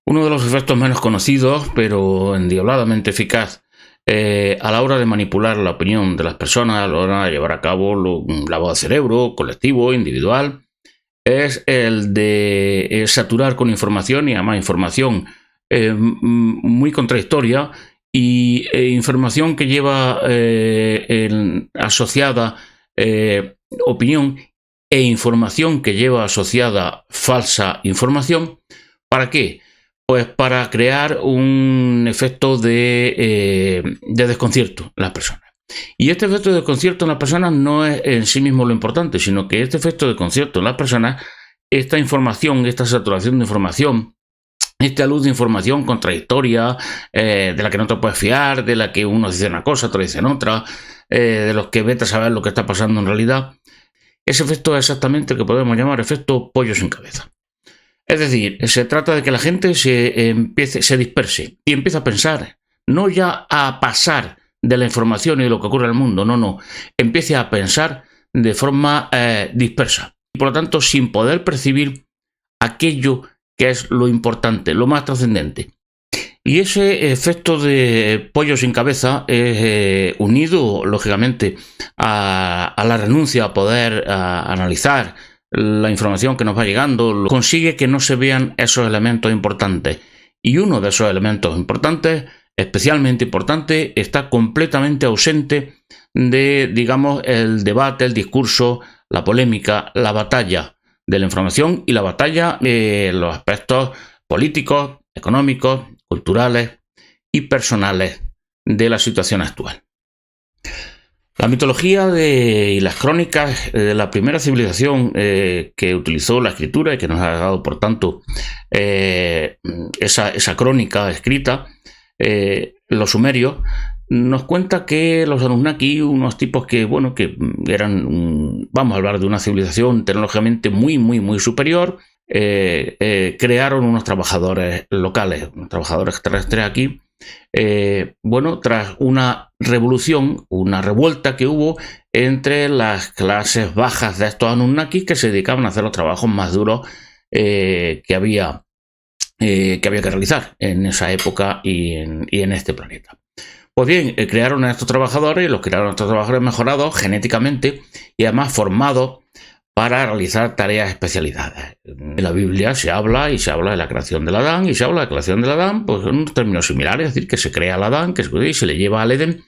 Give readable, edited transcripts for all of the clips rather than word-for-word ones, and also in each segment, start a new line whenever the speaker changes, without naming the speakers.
Uno de los efectos menos conocidos, pero endiabladamente eficaz, a la hora de manipular la opinión de las personas, a la hora de llevar a cabo lavado de cerebro, colectivo, individual, es el de saturar con información, y además información muy contradictoria y información que lleva asociada opinión, e información que lleva asociada falsa información. ¿Para qué? Pues para crear un efecto de desconcierto en las personas. Y este efecto de desconcierto en las personas no es en sí mismo lo importante, sino que este efecto de desconcierto en las personas, esta información, esta saturación de información, esta luz de información contradictoria, de la que no te puedes fiar, de la que uno dice una cosa, otro dice otra, de los que vete a saber lo que está pasando en realidad, ese efecto es exactamente el que podemos llamar efecto pollo sin cabeza. Es decir, se trata de que la gente se disperse y empiece a pensar, no ya a pasar de la información y de lo que ocurre en el mundo, no, empiece a pensar de forma dispersa y por lo tanto sin poder percibir aquello que es lo importante, lo más trascendente. Y ese efecto de pollo sin cabeza es unido, lógicamente, a la renuncia a poder analizar la información que nos va llegando, consigue que no se vean esos elementos importantes. Y uno de esos elementos importantes, especialmente importante, está completamente ausente de, digamos, el debate, el discurso, la polémica, la batalla de la información y la batalla de los aspectos políticos, económicos, culturales y personales de la situación actual. La mitología y las crónicas de la primera civilización que utilizó la escritura y que nos ha dado, por tanto, esa crónica escrita, los sumerios, nos cuenta que los Anunnaki, unos tipos que, bueno, que eran, vamos a hablar de una civilización tecnológicamente muy superior, crearon unos trabajadores locales, unos trabajadores terrestres aquí. Bueno, tras una revolución, una revuelta que hubo entre las clases bajas de estos Anunnaki que se dedicaban a hacer los trabajos más duros que había que realizar en esa época y en este planeta. Pues bien, crearon a estos trabajadores, los crearon a estos trabajadores mejorados genéticamente y además formados para realizar tareas especializadas. En la Biblia se habla de la creación del Adán, y se habla de la creación del Adán pues en términos similares, es decir, que se crea al Adán, que se le lleva al Edén.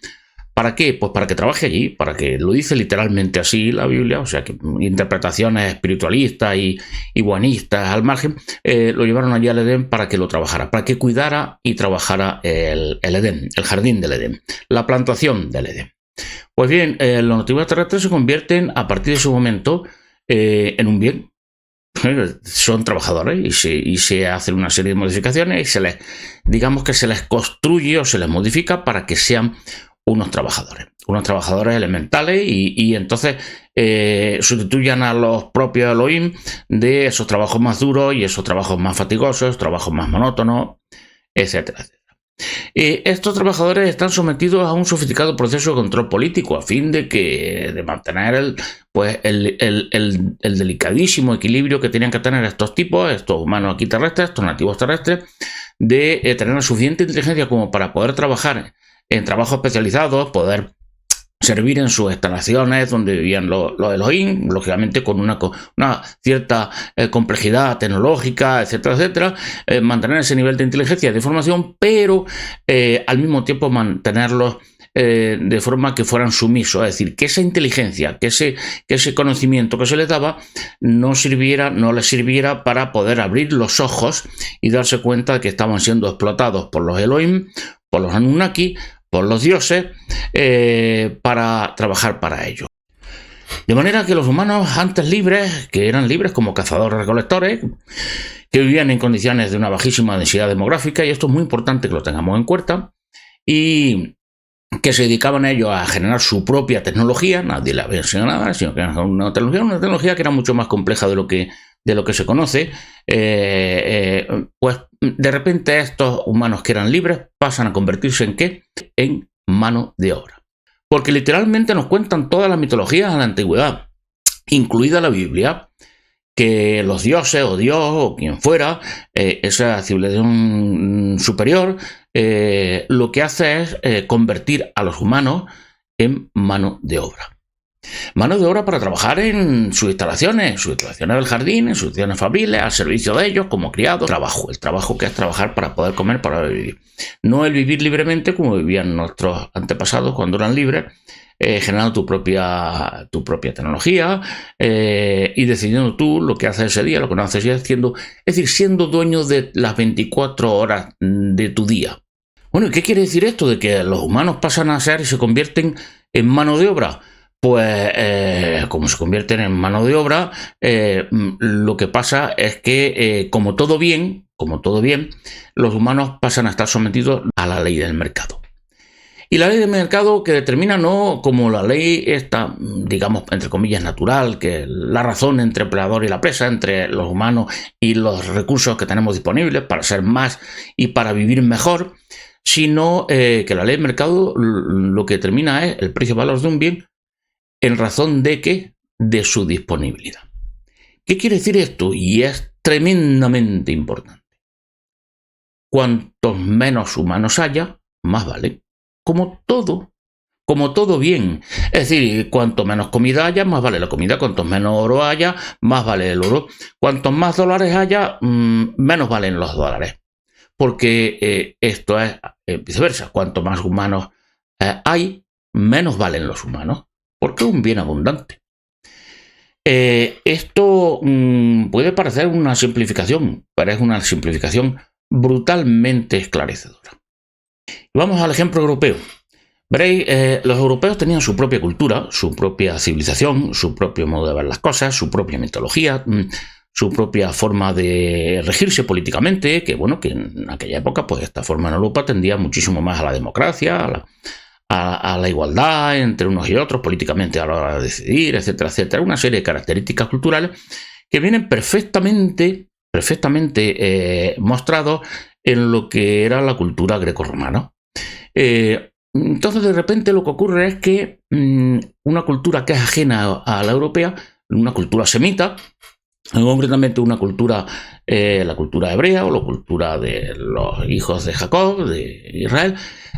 ¿Para qué? Pues para que trabaje allí, para que lo dice literalmente así la Biblia, o sea que interpretaciones espiritualistas y buenistas al margen, lo llevaron allí al Edén para que lo trabajara, para que cuidara y trabajara el Edén, el jardín del Edén, la plantación del Edén. Pues bien, los nativos terrestres se convierten a partir de ese momento en un bien. Son trabajadores y se hacen una serie de modificaciones y digamos que se les construye o se les modifica para que sean unos trabajadores elementales y entonces sustituyan a los propios Elohim de esos trabajos más duros y esos trabajos más fatigosos, trabajos más monótonos, etcétera. Estos trabajadores están sometidos a un sofisticado proceso de control político a fin de mantener el delicadísimo equilibrio que tenían que tener estos tipos, estos humanos aquí terrestres, estos nativos terrestres, de tener suficiente inteligencia como para poder trabajar en trabajos especializados, poder servir en sus instalaciones donde vivían los Elohim, lógicamente con una cierta complejidad tecnológica, etcétera, mantener ese nivel de inteligencia y de formación, pero al mismo tiempo mantenerlos de forma que fueran sumisos, es decir, que esa inteligencia, que ese conocimiento que se les daba no les sirviera para poder abrir los ojos y darse cuenta de que estaban siendo explotados por los Elohim, por los Anunnaki, por los dioses, para trabajar para ellos. De manera que los humanos antes libres, que eran libres como cazadores-recolectores, que vivían en condiciones de una bajísima densidad demográfica, y esto es muy importante que lo tengamos en cuenta, y que se dedicaban a ellos a generar su propia tecnología, nadie le había enseñado nada, sino que era una tecnología que era mucho más compleja de lo que se conoce, pues de repente estos humanos que eran libres pasan a convertirse ¿en qué? En mano de obra. Porque literalmente nos cuentan todas las mitologías de la antigüedad, incluida la Biblia, que los dioses o Dios o quien fuera, esa civilización superior, lo que hace es convertir a los humanos en mano de obra. Mano de obra para trabajar en sus instalaciones del jardín, en sus instalaciones fabriles, al servicio de ellos, como criados. El trabajo que es trabajar para poder comer, para vivir. No el vivir libremente como vivían nuestros antepasados cuando eran libres, generando tu propia tecnología y decidiendo tú lo que haces ese día, lo que no haces ese día, es decir, siendo dueño de las 24 horas de tu día. Bueno, ¿y qué quiere decir esto de que los humanos pasan a ser y se convierten en mano de obra? Pues como se convierten en mano de obra, lo que pasa es que como todo bien, los humanos pasan a estar sometidos a la ley del mercado. Y la ley del mercado que determina no como la ley esta, digamos, entre comillas, natural, que la razón entre el empleador y la presa, entre los humanos y los recursos que tenemos disponibles para ser más y para vivir mejor, sino que la ley del mercado lo que determina es el precio-valor de un bien en razón de ¿qué? De su disponibilidad. ¿Qué quiere decir esto? Y es tremendamente importante. Cuantos menos humanos haya, más vale. Como todo bien. Es decir, cuanto menos comida haya, más vale la comida. Cuanto menos oro haya, más vale el oro. Cuantos más dólares haya, menos valen los dólares. Porque esto es viceversa. Cuanto más humanos hay, menos valen los humanos. Porque es un bien abundante. Esto puede parecer una simplificación, pero es una simplificación brutalmente esclarecedora. Vamos al ejemplo europeo. Veréis, los europeos tenían su propia cultura, su propia civilización, su propio modo de ver las cosas, su propia mitología, su propia forma de regirse políticamente, que bueno, que en aquella época, pues esta forma en Europa tendía muchísimo más a la democracia, a la igualdad entre unos y otros, políticamente a la hora de decidir, etcétera, etcétera. Una serie de características culturales que vienen perfectamente mostrados en lo que era la cultura grecorromana. Entonces, de repente, lo que ocurre es que una cultura que es ajena a la europea, una cultura semita, concretamente una cultura, la cultura hebrea o la cultura de los hijos de Jacob, de Israel,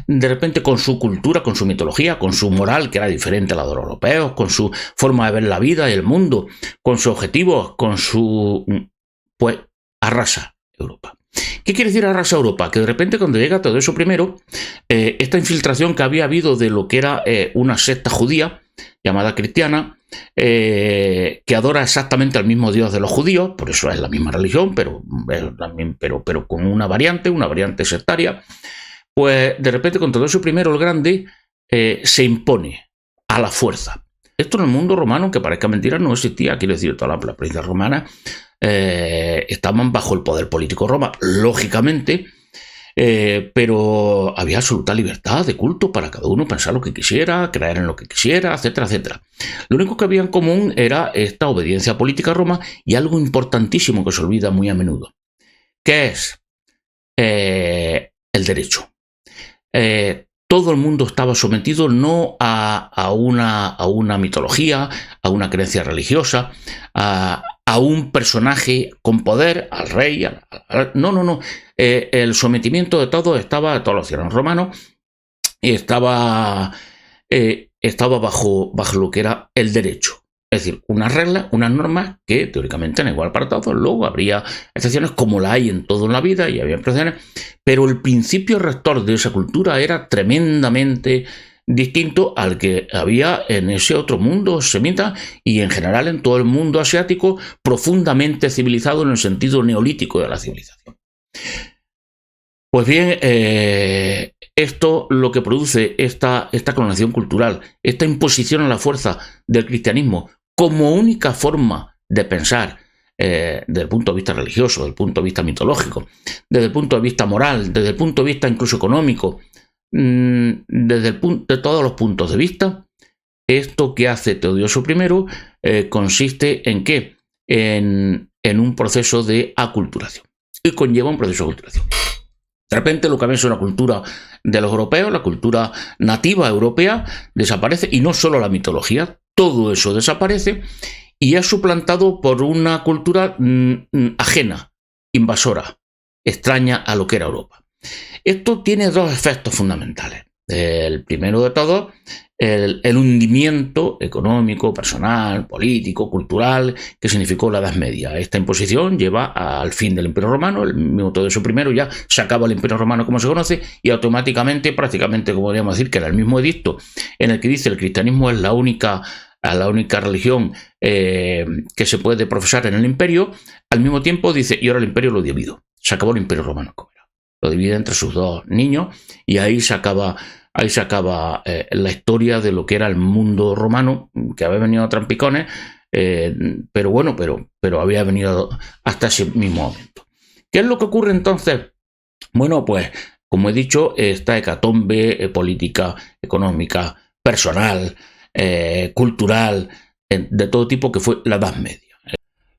de repente con su cultura, con su mitología, con su moral que era diferente a la de los europeos, con su forma de ver la vida y el mundo, con sus objetivos, pues arrasa Europa. ¿Qué quiere decir arrasa Europa? Que de repente cuando llega todo eso primero, esta infiltración que había habido de lo que era una secta judía llamada cristiana, que adora exactamente al mismo Dios de los judíos, por eso es la misma religión, pero con una variante sectaria, pues de repente con todo eso primero el grande se impone a la fuerza. Esto en el mundo romano, aunque parezca mentira, no existía. Quiero decir, todas las provincias romanas estaban bajo el poder político de Roma, lógicamente, pero había absoluta libertad de culto para cada uno pensar lo que quisiera, creer en lo que quisiera, etcétera, etcétera. Lo único que había en común era esta obediencia política a Roma y algo importantísimo que se olvida muy a menudo, que es el derecho. Todo el mundo estaba sometido no a una mitología, a una creencia religiosa, a un personaje con poder, al rey, no. El sometimiento de todos los ciudadanos romanos estaba bajo lo que era el derecho. Es decir, unas reglas, unas normas que teóricamente eran igual para todos. Luego habría excepciones como la hay en todo en la vida y había excepciones, pero el principio rector de esa cultura era tremendamente distinto al que había en ese otro mundo semita y en general en todo el mundo asiático profundamente civilizado en el sentido neolítico de la civilización. Pues bien, esto lo que produce esta clonación cultural, esta imposición a la fuerza del cristianismo como única forma de pensar desde el punto de vista religioso, desde el punto de vista mitológico, desde el punto de vista moral, desde el punto de vista incluso económico, de todos los puntos de vista, esto que hace Teodosio I consiste en ¿qué? En un proceso de aculturación y conlleva un proceso de aculturación. De repente lo que había es una cultura de los europeos, la cultura nativa europea desaparece y no solo la mitología, todo eso desaparece y es suplantado por una cultura ajena, invasora, extraña a lo que era Europa. Esto tiene dos efectos fundamentales. El primero de todos, el hundimiento económico, personal, político, cultural que significó la Edad Media. Esta imposición lleva al fin del Imperio Romano. El minuto de su primero ya se acaba el Imperio Romano como se conoce, y automáticamente, prácticamente, como podríamos decir, que era el mismo edicto en el que dice el cristianismo es la única religión que se puede profesar en el imperio. Al mismo tiempo dice, y ahora el imperio lo divido. Se acabó el Imperio Romano como era. Lo divide entre sus dos niños, y ahí se acaba la historia de lo que era el mundo romano, que había venido a trampicones, pero bueno, pero había venido hasta ese mismo momento. ¿Qué es lo que ocurre entonces? Bueno, pues, como he dicho, esta hecatombe política, económica, personal, cultural, de todo tipo, que fue la Edad Media.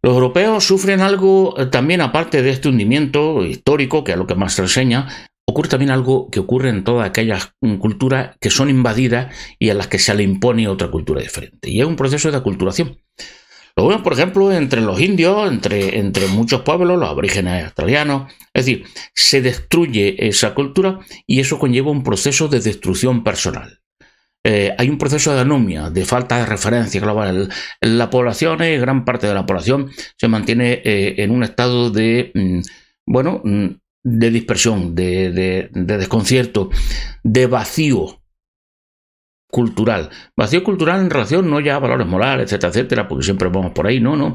Los europeos sufren algo también, aparte de este hundimiento histórico, que es lo que más se enseña. Ocurre también algo que ocurre en todas aquellas culturas que son invadidas y a las que se le impone otra cultura diferente. Y es un proceso de aculturación. Lo vemos, por ejemplo, entre los indios, entre muchos pueblos, los aborígenes australianos. Es decir, se destruye esa cultura y eso conlleva un proceso de destrucción personal. Hay un proceso de anomia, de falta de referencia global. La población, gran parte de la población, se mantiene en un estado de, de dispersión, de desconcierto, de vacío cultural. Vacío cultural en relación no ya a valores morales, etcétera, etcétera, porque siempre vamos por ahí, no.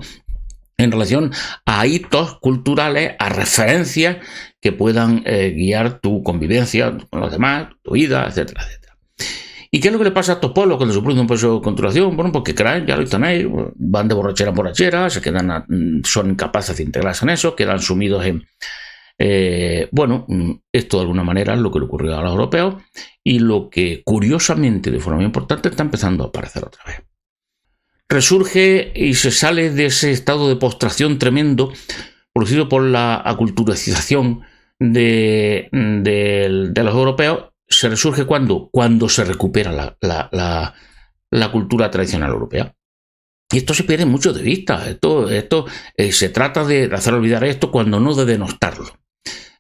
En relación a hitos culturales, a referencias que puedan guiar tu convivencia con los demás, tu vida, etcétera, etcétera. ¿Y qué es lo que le pasa a estos pueblos cuando se produce un proceso de culturación? Bueno, porque creen, ya lo tenéis, van de borrachera en borrachera, son incapaces de integrarse en eso, quedan sumidos en... esto de alguna manera es lo que le ocurrió a los europeos, y lo que curiosamente, de forma muy importante, está empezando a aparecer otra vez. Resurge y se sale de ese estado de postración tremendo producido por la aculturacización de los europeos. Se resurge cuando se recupera la cultura tradicional europea. Y esto se pierde mucho de vista. Esto se trata de hacer olvidar esto cuando no de denostarlo.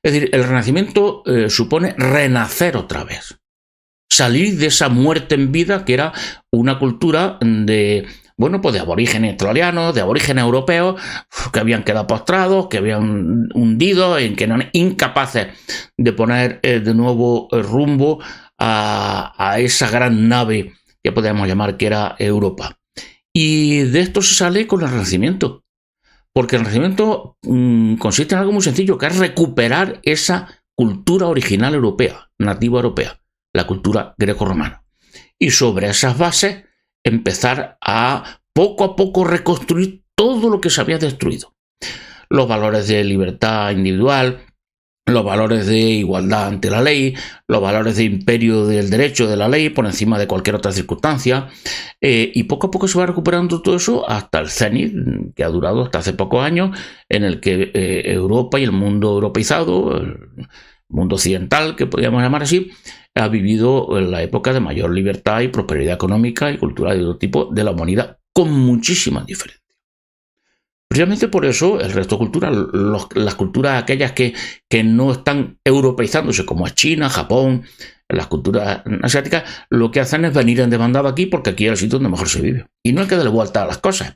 Es decir, el Renacimiento supone renacer otra vez. Salir de esa muerte en vida que era una cultura de aborígenes australianos, de aborígenes europeos, que habían quedado postrados, que habían hundido, en que eran incapaces de poner de nuevo rumbo a esa gran nave que podemos llamar que era Europa. Y de esto se sale con el Renacimiento. Porque el Renacimiento consiste en algo muy sencillo, que es recuperar esa cultura original europea, nativa europea, la cultura greco-romana. Y sobre esas bases empezar a poco reconstruir todo lo que se había destruido. Los valores de libertad individual, los valores de igualdad ante la ley, los valores de imperio del derecho de la ley por encima de cualquier otra circunstancia, y poco a poco se va recuperando todo eso hasta el cenit, que ha durado hasta hace pocos años, en el que Europa y el mundo europeizado, el mundo occidental, que podríamos llamar así, ha vivido la época de mayor libertad y prosperidad económica y cultural de todo tipo de la humanidad, con muchísimas diferencias. Precisamente por eso el resto de culturas, las culturas aquellas que no están europeizándose, como es China, Japón, las culturas asiáticas, lo que hacen es venir en demandada aquí porque aquí es el sitio donde mejor se vive. Y no hay que darle vuelta a las cosas,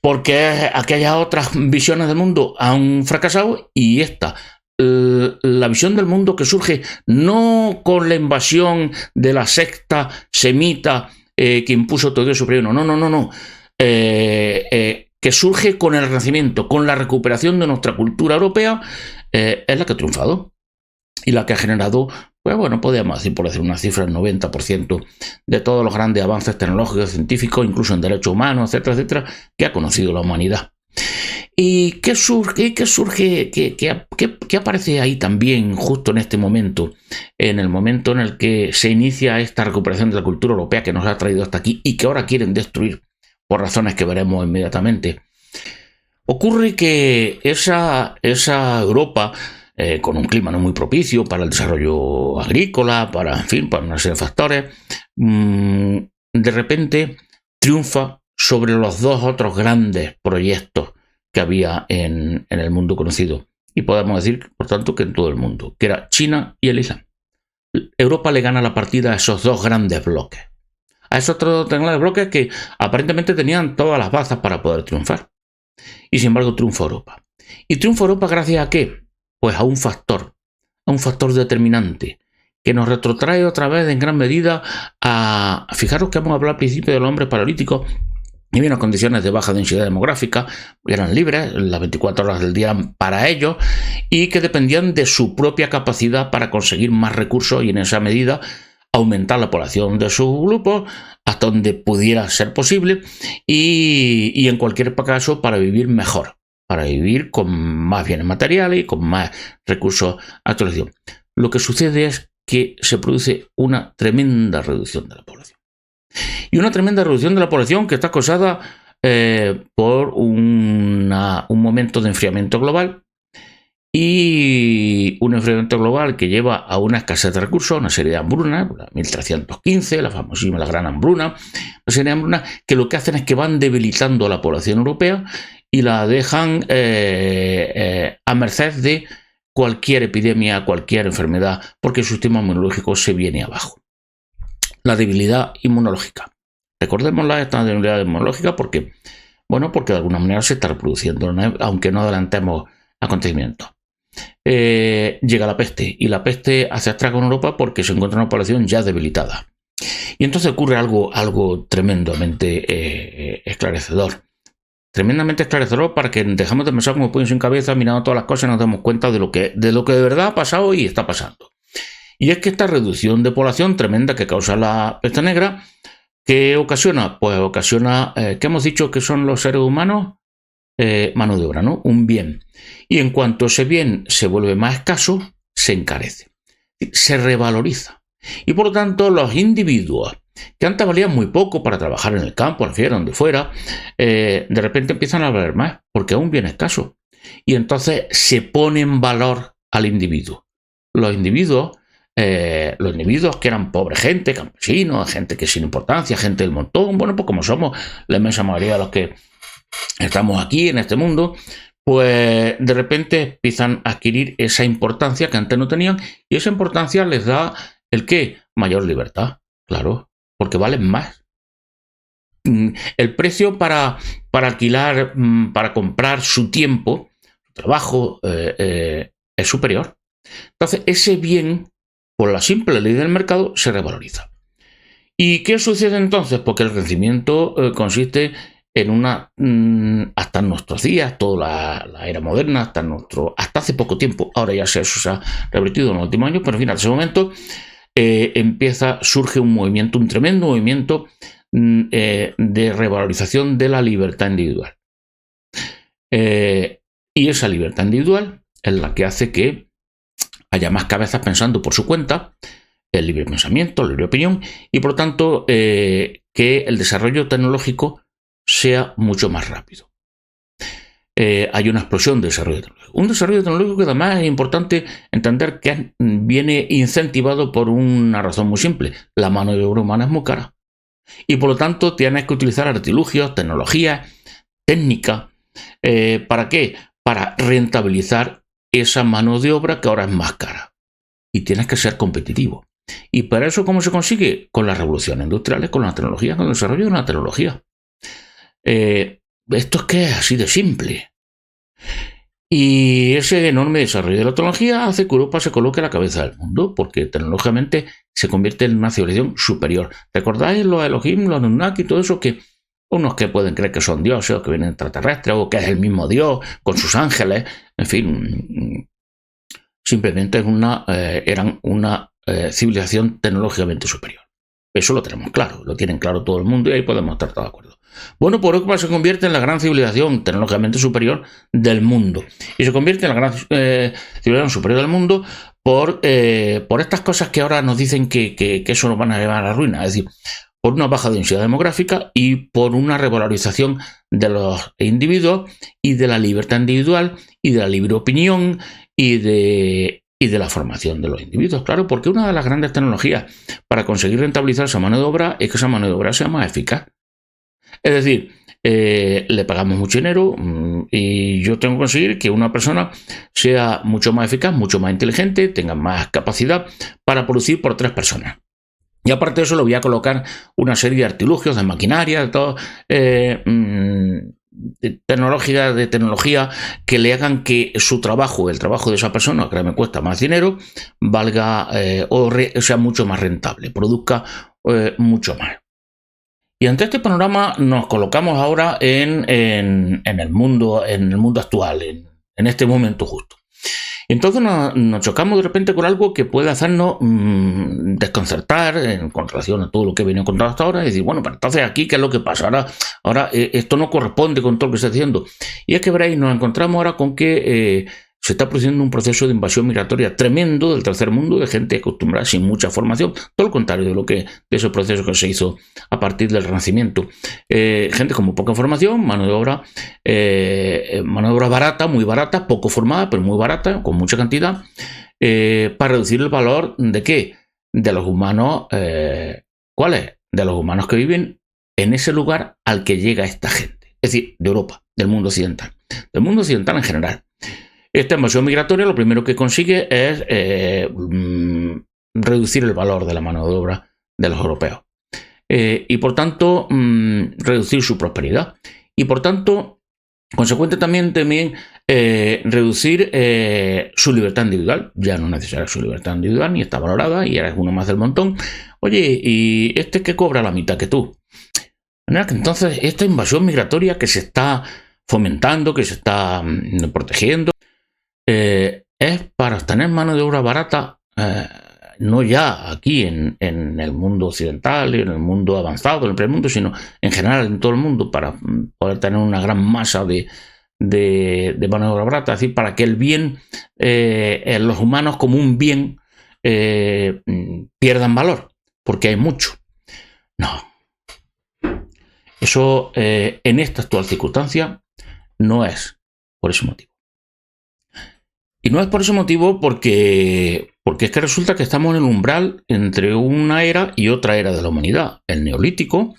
porque aquellas otras visiones del mundo han fracasado, y la visión del mundo que surge no con la invasión de la secta semita que impuso todo eso, no. Que surge con el Renacimiento, con la recuperación de nuestra cultura europea, es la que ha triunfado y la que ha generado, podríamos decir, por decir una cifra, el 90% de todos los grandes avances tecnológicos, científicos, incluso en derechos humanos, etcétera, etcétera, que ha conocido la humanidad. ¿Y qué surge? ¿Qué aparece ahí también, justo en este momento? En el momento en el que se inicia esta recuperación de la cultura europea que nos ha traído hasta aquí y que ahora quieren destruir por razones que veremos inmediatamente. Ocurre que esa Europa, con un clima no muy propicio para el desarrollo agrícola, para una serie de factores, de repente triunfa sobre los dos otros grandes proyectos que había en el mundo conocido. Y podemos decir, por tanto, que en todo el mundo, que era China y el Islam. Europa le gana la partida a esos dos grandes bloques. A esos otros grandes bloques que aparentemente tenían todas las bazas para poder triunfar. Y sin embargo triunfa Europa. ¿Y triunfa Europa gracias a qué? Pues a un factor determinante, que nos retrotrae otra vez en gran medida a... Fijaros que hemos hablado al principio del hombre paralítico, y bien, las condiciones de baja densidad demográfica, eran libres, las 24 horas del día eran para ellos, y que dependían de su propia capacidad para conseguir más recursos y en esa medida aumentar la población de su grupo hasta donde pudiera ser posible y en cualquier caso para vivir mejor, para vivir con más bienes materiales y con más recursos a actualización. Lo que sucede es que se produce una tremenda reducción de la población. Y una tremenda reducción de la población que está causada por un momento de enfriamiento global y un enfriamiento global que lleva a una escasez de recursos, una serie de hambrunas, la 1315, la famosísima, la gran hambruna, una serie de hambrunas que lo que hacen es que van debilitando a la población europea y la dejan a merced de cualquier epidemia, cualquier enfermedad, porque su sistema inmunológico se viene abajo. La debilidad inmunológica. Recordémosla, esta debilidad inmunológica porque de alguna manera se está reproduciendo, ¿no? Aunque no adelantemos acontecimientos. Llega la peste y la peste hace estrago en Europa porque se encuentra una población ya debilitada. Y entonces ocurre algo tremendamente esclarecedor. Tremendamente esclarecedor para que dejemos de pensar como pollo sin cabeza, mirando todas las cosas y nos demos cuenta de lo que de verdad ha pasado y está pasando. Y es que esta reducción de población tremenda que causa la peste negra, ¿qué ocasiona? Pues ocasiona, ¿qué hemos dicho que son los seres humanos? Mano de obra, ¿no? Un bien. Y en cuanto ese bien se vuelve más escaso, se encarece, se revaloriza. Y por lo tanto, los individuos que antes valían muy poco para trabajar en el campo, en la fiera, donde fuera, de repente empiezan a valer más, porque es un bien escaso. Y entonces se pone en valor al individuo. Los individuos que eran pobre gente, campesinos, gente que sin importancia, gente del montón, pues como somos la inmensa mayoría de los que estamos aquí en este mundo, pues de repente empiezan a adquirir esa importancia que antes no tenían y esa importancia les da ¿el qué? Mayor libertad, claro, porque valen más. El precio para alquilar, para comprar su tiempo, su trabajo, es superior. Entonces ese bien, por la simple ley del mercado, se revaloriza. ¿Y qué sucede entonces? Porque el crecimiento consiste en hasta en nuestros días, toda la era moderna, hasta hace poco tiempo, ahora ya eso se ha revertido en los últimos años, pero en fin, en ese momento surge un tremendo movimiento de revalorización de la libertad individual. Y esa libertad individual es la que hace que haya más cabezas pensando por su cuenta, el libre pensamiento, la libre opinión, y por lo tanto que el desarrollo tecnológico sea mucho más rápido. Hay una explosión de desarrollo tecnológico. Un desarrollo tecnológico que además es importante entender que viene incentivado por una razón muy simple. La mano de obra humana es muy cara. Y por lo tanto tienes que utilizar artilugios, tecnologías, técnicas. ¿Para qué? Para rentabilizar esa mano de obra que ahora es más cara. Y tienes que ser competitivo. ¿Y para eso cómo se consigue? Con las revoluciones industriales, con la tecnología, con el desarrollo de una tecnología. Esto es que es así de simple. Y ese enorme desarrollo de la tecnología hace que Europa se coloque a la cabeza del mundo, porque tecnológicamente se convierte en una civilización superior. ¿Recordáis los Elohim, los Anunnaki y todo eso? Que unos que pueden creer que son dioses o que vienen extraterrestres o que es el mismo Dios con sus ángeles, en fin, simplemente eran una civilización tecnológicamente superior. Eso lo tenemos claro, lo tienen claro todo el mundo y ahí podemos estar todos de acuerdo. Bueno, por Europa se convierte en la gran civilización tecnológicamente superior del mundo. Y se convierte en la gran civilización superior del mundo por estas cosas que ahora nos dicen que eso nos van a llevar a la ruina. Es decir, por una baja densidad demográfica y por una revalorización de los individuos y de la libertad individual y de la libre opinión y de la formación de los individuos. Claro, porque una de las grandes tecnologías para conseguir rentabilizar esa mano de obra es que esa mano de obra sea más eficaz. Es decir, le pagamos mucho dinero y yo tengo que conseguir que una persona sea mucho más eficaz, mucho más inteligente, tenga más capacidad para producir por 3 personas. Y aparte de eso le voy a colocar una serie de artilugios, de maquinaria, de todo, de tecnología que le hagan que su trabajo, el trabajo de esa persona, que me cuesta más dinero, valga o sea mucho más rentable, produzca mucho más. Y ante este panorama nos colocamos ahora en el mundo actual, en este momento justo. Entonces nos chocamos de repente con algo que puede hacernos desconcertar con relación a todo lo que he venido contando hasta ahora y decir, bueno, pero entonces aquí, ¿qué es lo que pasa? Ahora esto no corresponde con todo lo que estoy diciendo. Y es que veréis, nos encontramos ahora con que se está produciendo un proceso de invasión migratoria tremendo del tercer mundo, de gente acostumbrada sin mucha formación, todo lo contrario de ese proceso que se hizo a partir del Renacimiento. Gente con muy poca formación, mano de obra barata, muy barata, poco formada, pero muy barata, con mucha cantidad, para reducir el valor ¿de qué? De los humanos, ¿cuáles? De los humanos que viven en ese lugar al que llega esta gente, es decir, de Europa, del mundo occidental en general. Esta invasión migratoria lo primero que consigue es reducir el valor de la mano de obra de los europeos y por tanto reducir su prosperidad y por tanto consecuente también reducir su libertad individual. Ya no es necesaria su libertad individual ni está valorada y eres uno más del montón. Oye, y este que cobra la mitad que tú. Entonces esta invasión migratoria que se está fomentando, que se está protegiendo, es para obtener mano de obra barata, no ya aquí en el mundo occidental, en el mundo avanzado, en el primer mundo, sino en general en todo el mundo, para poder tener una gran masa de mano de obra barata, es decir, para que el bien, los humanos como un bien, pierdan valor, porque hay mucho. No. Eso en esta actual circunstancia no es por ese motivo. Y no es por ese motivo porque es que resulta que estamos en el umbral entre una era y otra era de la humanidad, el neolítico,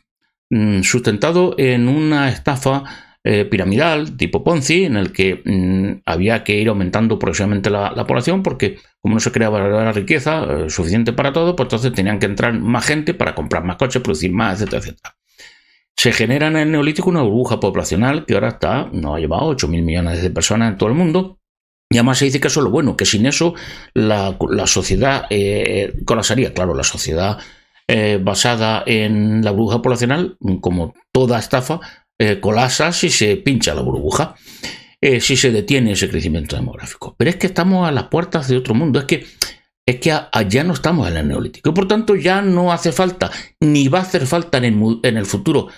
sustentado en una estafa piramidal tipo Ponzi, en el que había que ir aumentando progresivamente la población porque como no se creaba la riqueza suficiente para todo, pues entonces tenían que entrar más gente para comprar más coches, producir más, etcétera, etcétera. Se genera en el neolítico una burbuja poblacional que ahora nos ha llevado 8.000 millones de personas en todo el mundo. Y además se dice que eso es lo bueno, que sin eso la sociedad colapsaría. Claro, la sociedad basada en la burbuja poblacional, como toda estafa, colapsa si se pincha la burbuja, si se detiene ese crecimiento demográfico. Pero es que estamos a las puertas de otro mundo, es que ya no estamos en el neolítico. Y por tanto ya no hace falta, ni va a hacer falta en el futuro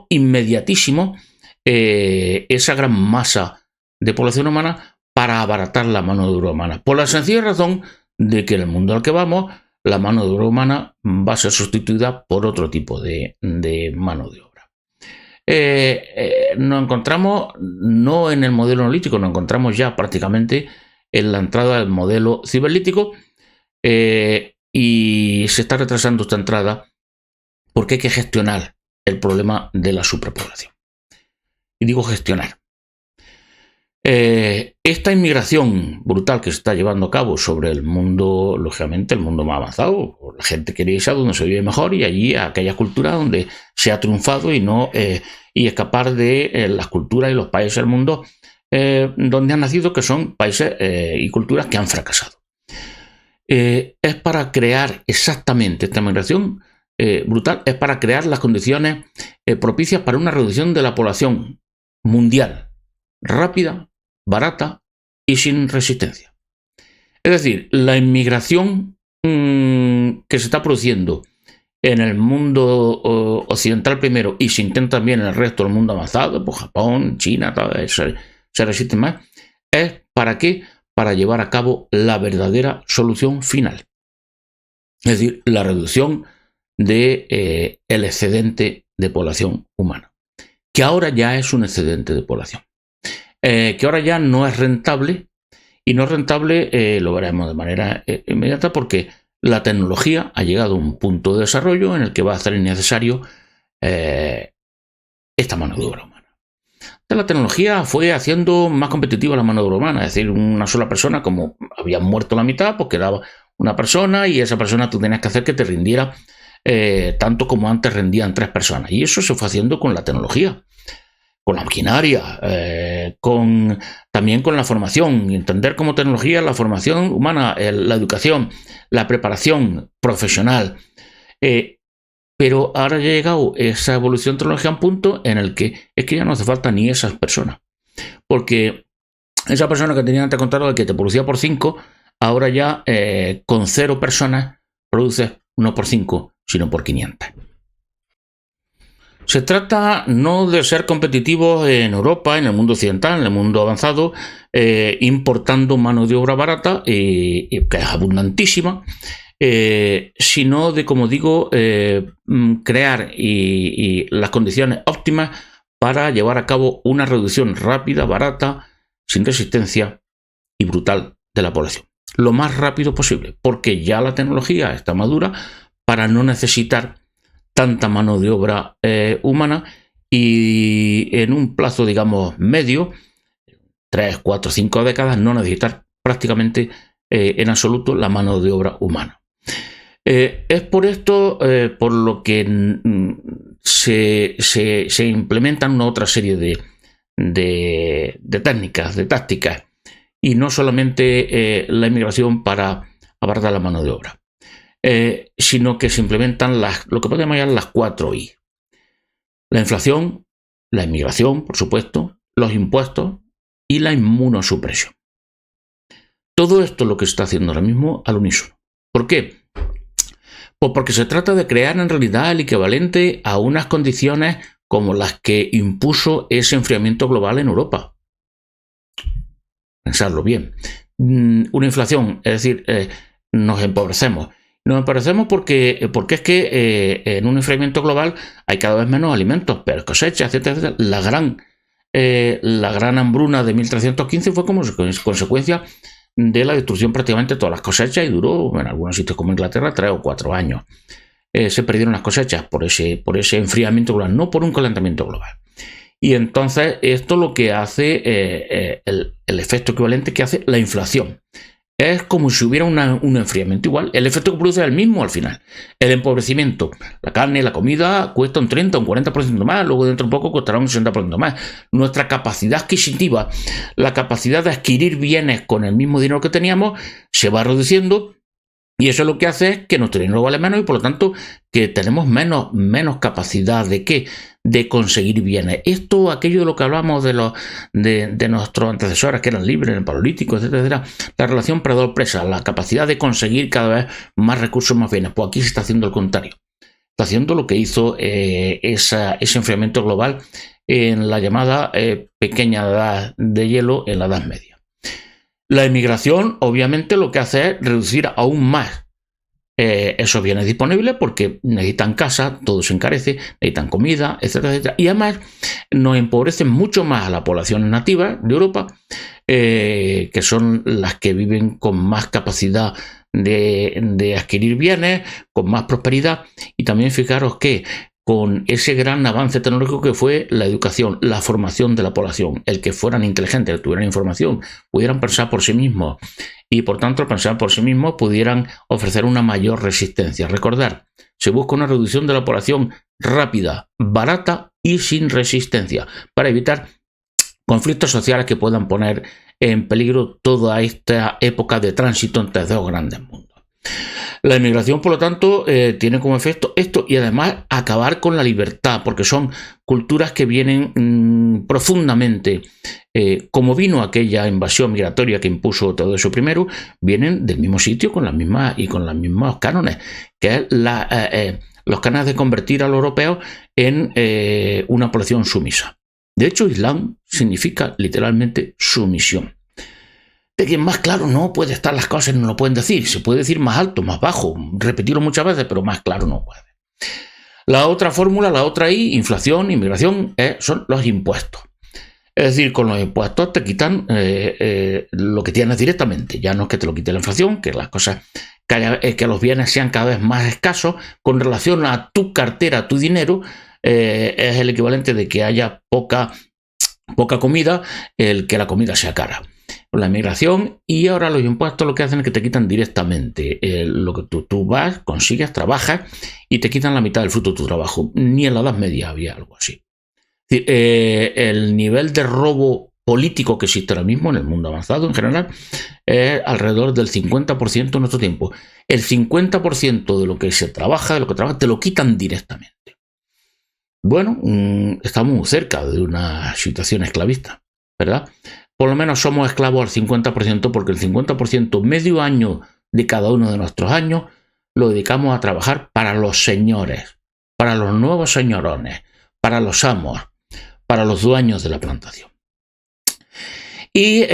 inmediatísimo, esa gran masa de población humana para abaratar la mano de obra humana. Por la sencilla razón de que en el mundo al que vamos, la mano de obra humana va a ser sustituida por otro tipo de mano de obra. Nos encontramos, no en el modelo neolítico, nos encontramos ya prácticamente en la entrada del modelo ciberlítico y se está retrasando esta entrada porque hay que gestionar el problema de la superpoblación. Y digo gestionar. Esta inmigración brutal que se está llevando a cabo sobre el mundo, lógicamente el mundo más avanzado, la gente quiere irse a donde se vive mejor y allí a aquella cultura donde se ha triunfado y escapar de las culturas y los países del mundo donde han nacido, que son países y culturas que han fracasado. Es para crear exactamente esta migración brutal, es para crear las condiciones propicias para una reducción de la población mundial rápida, barata y sin resistencia. Es decir, la inmigración que se está produciendo en el mundo occidental primero y se intenta también en el resto del mundo avanzado, pues Japón, China, se resisten más, es ¿para qué? Para llevar a cabo la verdadera solución final. Es decir, la reducción del excedente de población humana, que ahora ya es un excedente de población. Que ahora ya no es rentable, y no es rentable, lo veremos de manera inmediata, porque la tecnología ha llegado a un punto de desarrollo en el que va a ser innecesario esta mano de obra humana. La tecnología fue haciendo más competitiva la mano de obra humana, es decir, una sola persona, como había muerto la mitad, pues quedaba una persona y esa persona tú tenías que hacer que te rindiera tanto como antes rendían 3 personas. Y eso se fue haciendo con la tecnología, con la maquinaria, también con la formación, entender como tecnología la formación humana, la educación, la preparación profesional. Pero ahora ha llegado esa evolución tecnológica a un punto en el que es que ya no hace falta ni esas personas. Porque esa persona que tenía antes contado que te producía por 5, ahora ya con 0 personas produces no por 5, sino por 500. Se trata no de ser competitivos en Europa, en el mundo occidental, en el mundo avanzado, importando mano de obra barata, que es abundantísima, sino de, como digo, crear y las condiciones óptimas para llevar a cabo una reducción rápida, barata, sin resistencia y brutal de la población. Lo más rápido posible, porque ya la tecnología está madura para no necesitar tanta mano de obra humana y en un plazo, digamos, medio, 3, 4, 5 décadas, no necesitar prácticamente en absoluto la mano de obra humana. Es por esto por lo que se implementan una otra serie de técnicas, de tácticas, y no solamente la inmigración para abaratar la mano de obra, sino que se implementan lo que podemos llamar las 4 I. La inflación, la inmigración, por supuesto, los impuestos y la inmunosupresión. Todo esto es lo que se está haciendo ahora mismo al unísono. ¿Por qué? Pues porque se trata de crear en realidad el equivalente a unas condiciones como las que impuso ese enfriamiento global en Europa. Pensarlo bien. Una inflación, es decir, nos empobrecemos. Nos empobrecemos porque es que en un enfriamiento global hay cada vez menos alimentos, pero cosechas, etcétera, etcétera. La gran hambruna de 1315 fue como consecuencia de la destrucción prácticamente de todas las cosechas y duró, en algunos sitios como Inglaterra, 3 o 4 años. Se perdieron las cosechas por ese enfriamiento global, no por un calentamiento global. Y entonces esto lo que hace, el efecto equivalente que hace la inflación. Es como si hubiera un enfriamiento igual. El efecto que produce es el mismo al final. El empobrecimiento. La carne, la comida cuesta un 30 o un 40% más, luego dentro de un poco costará un 60% más. Nuestra capacidad adquisitiva, la capacidad de adquirir bienes con el mismo dinero que teníamos, se va reduciendo. Y eso lo que hace es que nuestro dinero vale menos y por lo tanto que tenemos menos capacidad de conseguir bienes. Esto, aquello de lo que hablamos de nuestros antecesores que eran libres en el Paleolítico, etcétera, la relación predador-presa, la capacidad de conseguir cada vez más recursos, más bienes. Pues aquí se está haciendo el contrario. Está haciendo lo que hizo ese enfriamiento global en la llamada pequeña edad de hielo en la Edad Media. La inmigración, obviamente, lo que hace es reducir aún más esos bienes disponibles porque necesitan casa, todo se encarece, necesitan comida, etcétera, etcétera. Y además nos empobrecen mucho más a la población nativa de Europa, que son las que viven con más capacidad de adquirir bienes, con más prosperidad. Y también fijaros que con ese gran avance tecnológico que fue la educación, la formación de la población, el que fueran inteligentes, que tuvieran información, pudieran pensar por sí mismos y por tanto al pensar por sí mismos pudieran ofrecer una mayor resistencia. Recordar, se busca una reducción de la población rápida, barata y sin resistencia para evitar conflictos sociales que puedan poner en peligro toda esta época de tránsito entre dos grandes mundos. La inmigración, por lo tanto, tiene como efecto esto y además acabar con la libertad, porque son culturas que vienen profundamente, como vino aquella invasión migratoria que impuso Teodosio I, vienen del mismo sitio con los mismos cánones, que es los cánones de convertir a los europeos en una población sumisa. De hecho, Islam significa literalmente sumisión. De quien más claro no puede estar las cosas, no lo pueden decir. Se puede decir más alto, más bajo, repetirlo muchas veces, pero más claro no puede. La otra fórmula, la otra I, inflación, inmigración, son los impuestos. Es decir, con los impuestos te quitan lo que tienes directamente. Ya no es que te lo quite la inflación, que las cosas, que los bienes sean cada vez más escasos con relación a tu cartera, a tu dinero, es el equivalente de que haya poca comida, el que la comida sea cara. La migración y ahora los impuestos lo que hacen es que te quitan directamente lo que tú vas, consigues, trabajas y te quitan la mitad del fruto de tu trabajo. Ni en la Edad Media había algo así. Es decir, el nivel de robo político que existe ahora mismo en el mundo avanzado en general es alrededor del 50% en nuestro tiempo. El 50% de lo que se trabaja, de lo que trabaja, te lo quitan directamente. Bueno, estamos muy cerca de una situación esclavista, ¿verdad? Por lo menos somos esclavos al 50% porque el 50%, medio año de cada uno de nuestros años, lo dedicamos a trabajar para los señores, para los nuevos señorones, para los amos, para los dueños de la plantación. Y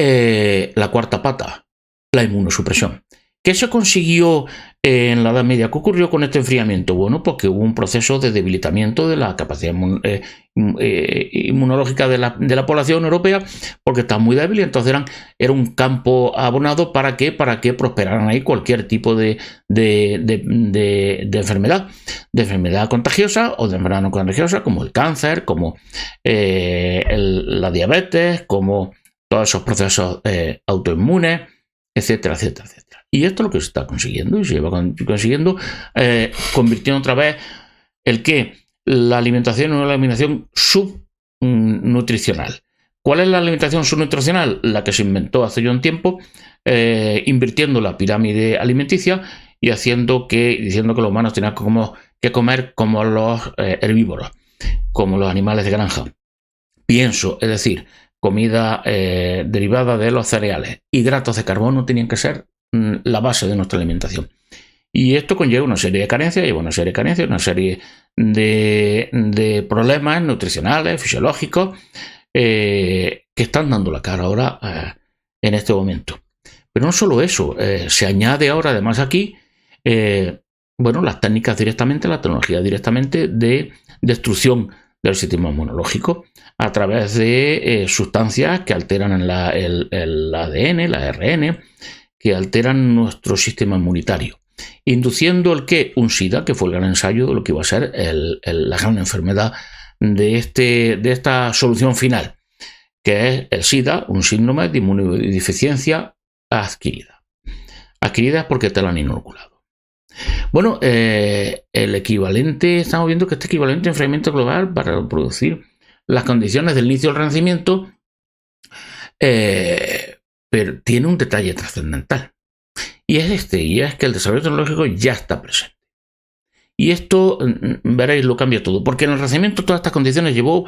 la cuarta pata, la inmunosupresión. ¿Qué se consiguió en la Edad Media? ¿Qué ocurrió con este enfriamiento? Bueno, porque hubo un proceso de debilitamiento de la capacidad inmunológica de la población europea, porque estaba muy débil y entonces era un campo abonado para que prosperaran ahí cualquier tipo de enfermedad contagiosa o de enfermedad no contagiosa, como el cáncer, como la diabetes, como todos esos procesos autoinmunes, etcétera, etcétera, etcétera. Y esto es lo que se está consiguiendo y se lleva consiguiendo, convirtiendo otra vez el que la alimentación es una alimentación subnutricional. ¿Cuál es la alimentación subnutricional? La que se inventó hace ya un tiempo, invirtiendo la pirámide alimenticia y diciendo que los humanos tenían que comer como los herbívoros, como los animales de granja. Es decir, comida derivada de los cereales. Hidratos de carbono tenían que ser la base de nuestra alimentación. Y esto conlleva una serie de carencias, una serie de problemas nutricionales, fisiológicos, que están dando la cara ahora en este momento. Pero no solo eso, se añade ahora además aquí, las técnicas directamente, la tecnología directamente de destrucción del sistema inmunológico a través de sustancias que alteran el ADN, el ARN, que alteran nuestro sistema inmunitario, induciendo un SIDA, que fue el gran ensayo de lo que iba a ser la gran enfermedad de esta solución final, que es el SIDA, un síndrome de inmunodeficiencia adquirida. Adquirida es porque te la han inoculado. Bueno, el equivalente, estamos viendo que este equivalente a enfriamiento global para producir las condiciones del inicio del Renacimiento, pero tiene un detalle trascendental. Y es que el desarrollo tecnológico ya está presente. Y esto, veréis, lo cambia todo. Porque en el Renacimiento todas estas condiciones llevó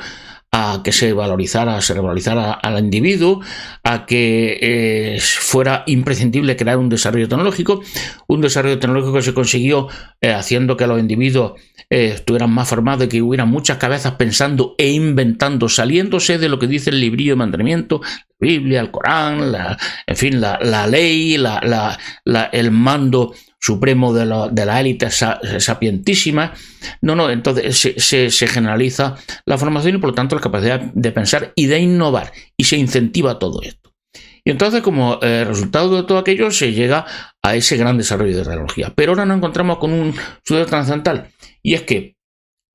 a que se revalorizara al individuo, a que fuera imprescindible crear un desarrollo tecnológico que se consiguió haciendo que los individuos estuvieran más formados y que hubiera muchas cabezas pensando e inventando, saliéndose de lo que dice el librillo de mandamiento, la Biblia, el Corán, la ley, el mando supremo de la élite sapientísima. Entonces se generaliza la formación y por lo tanto la capacidad de pensar y de innovar, y se incentiva todo esto. Y entonces, como resultado de todo aquello, se llega a ese gran desarrollo de tecnología. Pero ahora nos encontramos con un suceso trascendental, y es que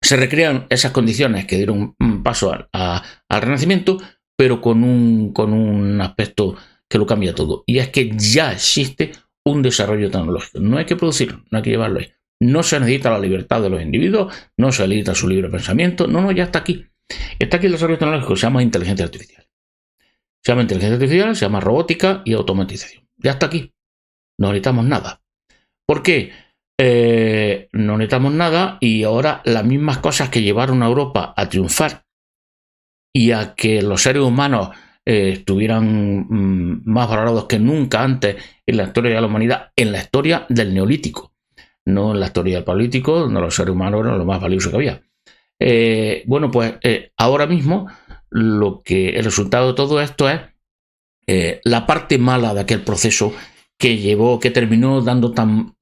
se recrean esas condiciones que dieron un paso al Renacimiento, pero con un aspecto que lo cambia todo, y es que ya existe un desarrollo tecnológico. No hay que producirlo, no hay que llevarlo ahí. No se necesita la libertad de los individuos, no se necesita su libre pensamiento. Ya está aquí. Está aquí el desarrollo tecnológico, se llama inteligencia artificial. Se llama robótica y automatización. Ya está aquí. No necesitamos nada. ¿Por qué? No necesitamos nada, y ahora las mismas cosas que llevaron a Europa a triunfar y a que los seres humanos estuvieran más valorados que nunca antes en la historia de la humanidad, en la historia del Neolítico, no en la historia del Paleolítico, donde los seres humanos eran lo más valioso que había. Ahora mismo el resultado de todo esto es la parte mala de aquel proceso que terminó dando tan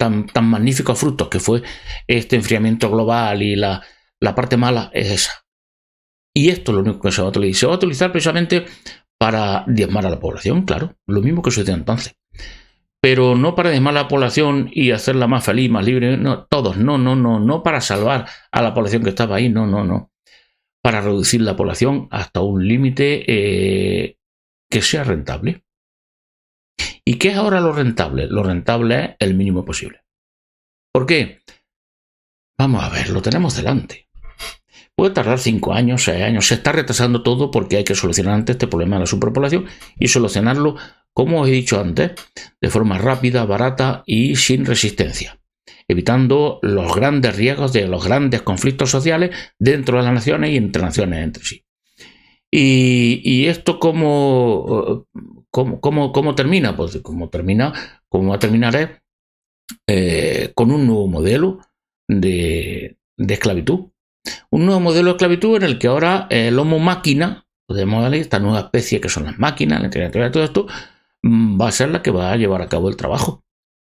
magníficos frutos, que fue este enfriamiento global, y la parte mala es esa. Y esto es lo único que se va a utilizar. Se va a utilizar precisamente para diezmar a la población, claro, lo mismo que sucedió entonces. Pero no para diezmar a la población y hacerla más feliz, más libre, no, todos, no para salvar a la población que estaba ahí, no. para reducir la población hasta un límite que sea rentable. ¿Y qué es ahora lo rentable? Lo rentable es el mínimo posible. ¿Por qué? Vamos a ver, lo tenemos delante. Puede tardar 5 años, 6 años. Se está retrasando todo porque hay que solucionar antes este problema de la superpoblación y solucionarlo, como os he dicho antes, de forma rápida, barata y sin resistencia, evitando los grandes riesgos de los grandes conflictos sociales dentro de las naciones y entre naciones entre sí. ¿Y esto cómo termina? Pues como va a terminar es con un nuevo modelo de esclavitud. Un nuevo modelo de esclavitud en el que ahora el homo máquina, podemos darle esta nueva especie que son las máquinas, la inteligencia, todo esto, va a ser la que va a llevar a cabo el trabajo.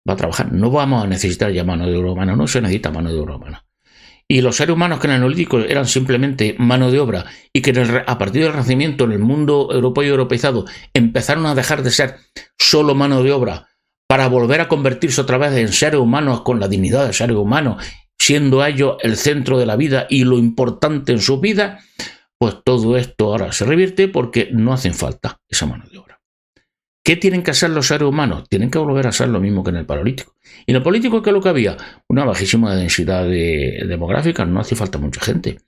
Va a trabajar. No vamos a necesitar ya mano de obra humana, no se necesita mano de obra humana. Y los seres humanos que en el Neolítico eran simplemente mano de obra y que a partir del Renacimiento en el mundo europeo y europeizado empezaron a dejar de ser solo mano de obra para volver a convertirse otra vez en seres humanos con la dignidad de seres humanos, siendo ellos el centro de la vida y lo importante en sus vidas, pues todo esto ahora se revierte porque no hacen falta esa mano de obra. ¿Qué tienen que hacer los seres humanos? Tienen que volver a hacer lo mismo que en el Paleolítico. Y en el Paleolítico, ¿qué es lo que había? Una bajísima densidad demográfica, no hace falta mucha gente.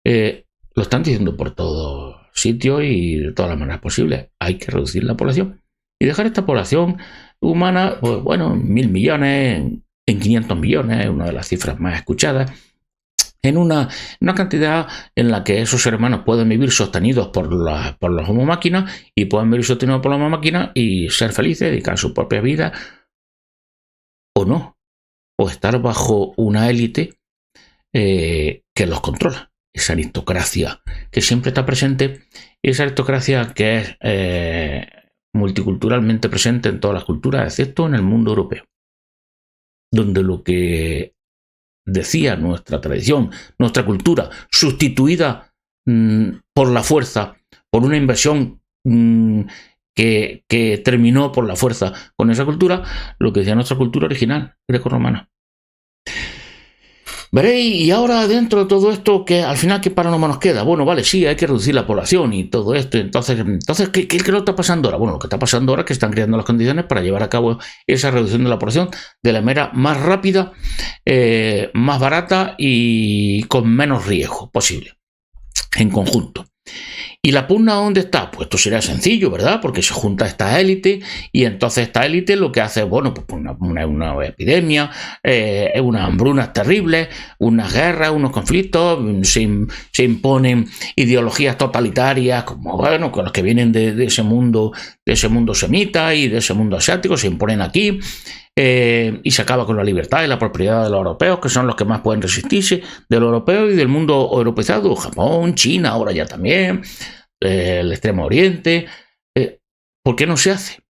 Lo están diciendo por todos sitios y de todas las maneras posibles. Hay que reducir la población y dejar esta población humana, pues bueno, 1.000 millones, en 500 millones, una de las cifras más escuchadas, en una cantidad en la que esos seres humanos pueden vivir sostenidos por los homo máquinas y pueden vivir sostenidos por los homo máquinas y ser felices, dedicar su propia vida o no, o estar bajo una élite que los controla, esa aristocracia que siempre está presente, esa aristocracia que es multiculturalmente presente en todas las culturas, excepto en el mundo europeo, donde lo que decía nuestra tradición, nuestra cultura, sustituida por la fuerza, por una invasión que terminó por la fuerza con esa cultura, lo que decía nuestra cultura original, grecorromana. Veréis, y ahora dentro de todo esto, que al final, ¿qué panorama nos queda? Bueno, vale, sí, hay que reducir la población y todo esto. Entonces ¿qué es lo que está pasando ahora? Bueno, lo que está pasando ahora es que están creando las condiciones para llevar a cabo esa reducción de la población de la manera más rápida, más barata y con menos riesgo posible, en conjunto. ¿Y la pugna dónde está? Pues esto sería sencillo, ¿verdad? Porque se junta esta élite y entonces esta élite lo que hace es, bueno, pues una epidemia, unas hambrunas terribles, unas guerras, unos conflictos, se imponen ideologías totalitarias, como, bueno, con los que vienen de ese mundo semita y de ese mundo asiático, se imponen aquí. Y se acaba con la libertad y la propiedad de los europeos, que son los que más pueden resistirse, de los europeos y del mundo europeizado, Japón, China, ahora ya también, el Extremo Oriente. ¿Por qué no se hace?